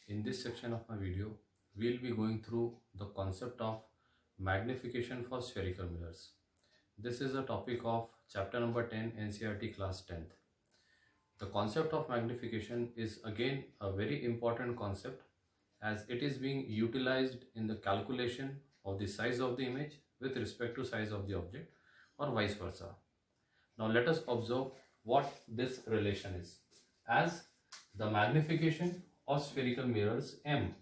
In this section of my video, we'll be going through the concept of magnification for spherical mirrors. This is a topic of chapter number 10 NCERT class 10th. The concept of magnification is again a very important concept as it is being utilized in the calculation of the size of the image with respect to size of the object or vice versa. Now let us observe what this relation is. As the magnification of spherical mirrors M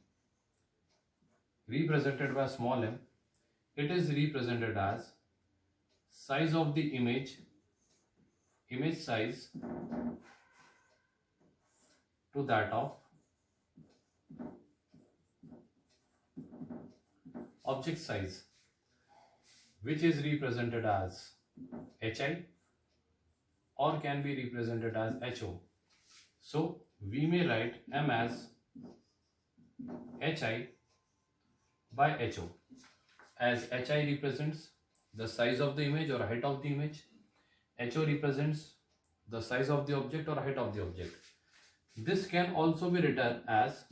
represented by small m, it is represented as size of the image size to that of object size, which is represented as hi or can be represented as ho. So we may write m as hi by ho, as hi represents the size of the image or height of the image, ho represents the size of the object or height of the object. This can also be written as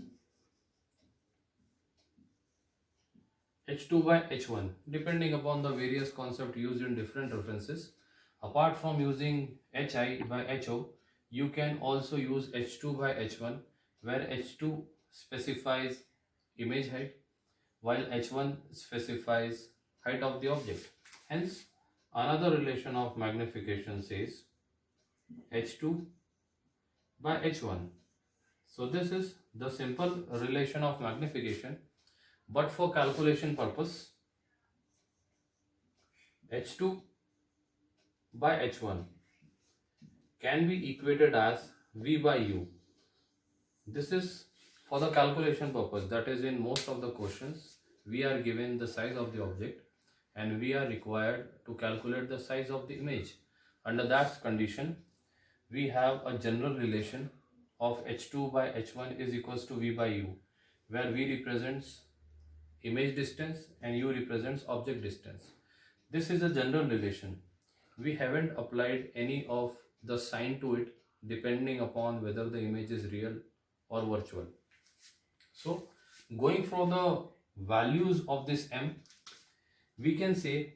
h2 by h1 depending upon the various concepts used in different references. Apart from using hi by ho, you can also use h2 by h1, where h2 specifies image height while h1 specifies height of the object. Hence, another relation of magnification says h2 by h1. So this is the simple relation of magnification, but for calculation purpose, h2 by h1 can be equated as v by u. This is for the calculation purpose, that is, in most of the questions we are given the size of the object and we are required to calculate the size of the image. Under that condition, we have a general relation of h2 by h1 is equals to v by u, where v represents image distance and u represents object distance. This is a general relation. We haven't applied any of the sign to it depending upon whether the image is real or virtual. So going for the values of this m, we can say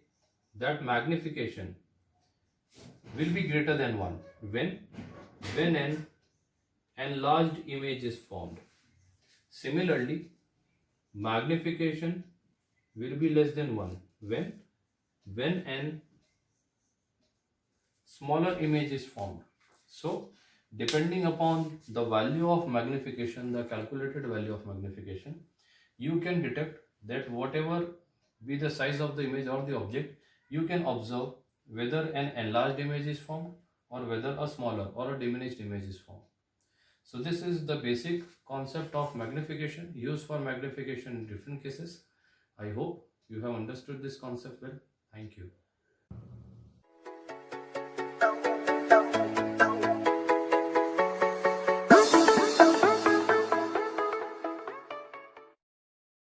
that magnification will be greater than 1 when an enlarged image is formed. Similarly, magnification will be less than 1 when an smaller image is formed. So depending upon the value of magnification, the calculated value of magnification, you can detect that whatever be the size of the image or the object, you can observe whether an enlarged image is formed or whether a smaller or a diminished image is formed. So this is the basic concept of magnification, used for magnification in different cases. I hope you have understood this concept well. Thank you.